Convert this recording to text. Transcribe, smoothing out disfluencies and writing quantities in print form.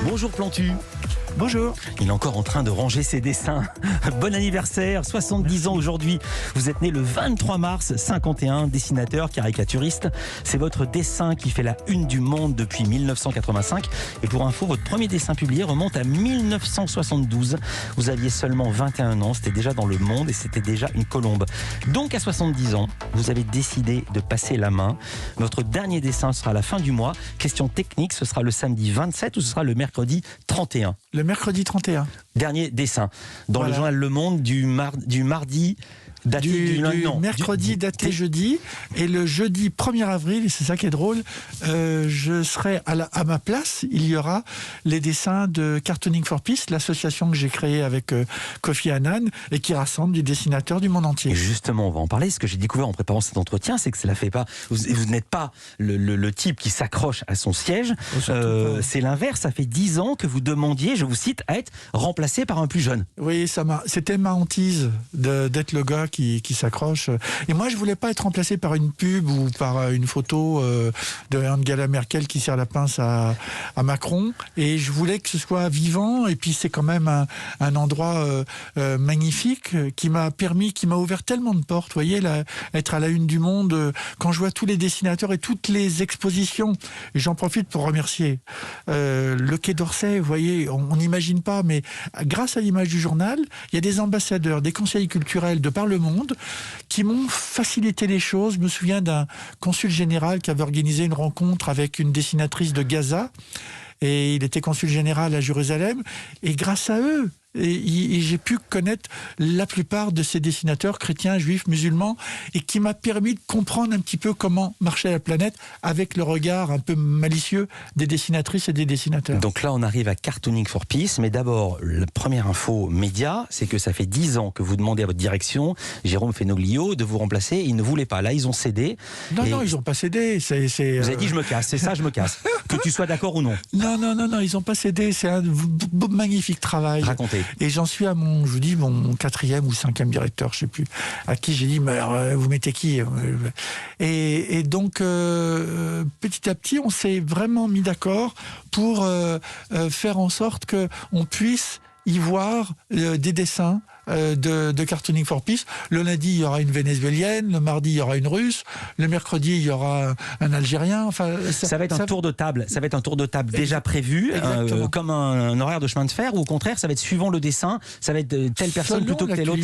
Bonjour Plantu. Bonjour. Il est encore en train de ranger ses dessins. Bon anniversaire, 70 ans aujourd'hui. Vous êtes né le 23 mars 51, dessinateur, caricaturiste. C'est votre dessin qui fait la une du Monde depuis 1985. Et pour info, votre premier dessin publié remonte à 1972. Vous aviez seulement 21 ans, c'était déjà dans Le Monde et c'était déjà une colombe. Donc à 70 ans, vous avez décidé de passer la main. Votre dernier dessin sera à la fin du mois. Question technique, ce sera le samedi 27 ou ce sera le mercredi 31? Le mercredi 31. Dernier dessin dans Voilà. le journal Le Monde du mardi daté Du non, mercredi daté jeudi, et le jeudi 1er avril, et c'est ça qui est drôle, je serai à ma place, il y aura les dessins de Cartooning for Peace, l'association que j'ai créée avec Kofi Annan et qui rassemble des dessinateurs du monde entier. Et justement, on va en parler. Ce que j'ai découvert en préparant cet entretien, c'est que cela fait pas. Vous n'êtes pas le type qui s'accroche à son siège. C'est l'inverse. Ça fait 10 ans que vous demandiez, je vous cite, à être remplacé par un plus jeune. Oui, c'était ma hantise d'être le gars qui s'accroche. Et moi, je voulais pas être remplacé par une pub ou par une photo de Angela Merkel qui serre la pince à Macron. Et je voulais que ce soit vivant. Et puis, c'est quand même un endroit magnifique qui m'a ouvert tellement de portes. Vous voyez, être à la une du Monde, quand je vois tous les dessinateurs et toutes les expositions, et j'en profite pour remercier le Quai d'Orsay. Vous voyez, on n'imagine pas, mais grâce à l'image du journal, il y a des ambassadeurs, des conseillers culturels de par le monde qui m'ont facilité les choses. Je me souviens d'un consul général qui avait organisé une rencontre avec une dessinatrice de Gaza, et il était consul général à Jérusalem, et grâce à eux, et j'ai pu connaître la plupart de ces dessinateurs chrétiens, juifs, musulmans, et qui m'a permis de comprendre un petit peu comment marchait la planète avec le regard un peu malicieux des dessinatrices et des dessinateurs. Donc là, on arrive à Cartooning for Peace, mais d'abord, la première info média, c'est que ça fait 10 ans que vous demandez à votre direction, Jérôme Fenoglio, de vous remplacer, et ils ne voulaient pas. Là, ils ont cédé. Non, ils n'ont pas cédé. Vous avez dit, je me casse, c'est ça, je me casse. Que tu sois d'accord ou non. Non, ils n'ont pas cédé. C'est un magnifique travail. Racontez. Et j'en suis à mon 4e ou 5e directeur, je sais plus, à qui j'ai dit, mais alors, vous mettez qui? Et donc, petit à petit, on s'est vraiment mis d'accord pour faire en sorte qu'on puisse y voir des dessins de Cartooning for Peace. Le lundi, il y aura une vénézuélienne, le mardi, il y aura une russe, le mercredi, il y aura un Algérien. Enfin, ça va être un tour de table. Ça va être un tour de table déjà prévu, comme un horaire de chemin de fer, ou au contraire, ça va être suivant le dessin, ça va être telle personne plutôt que telle autre.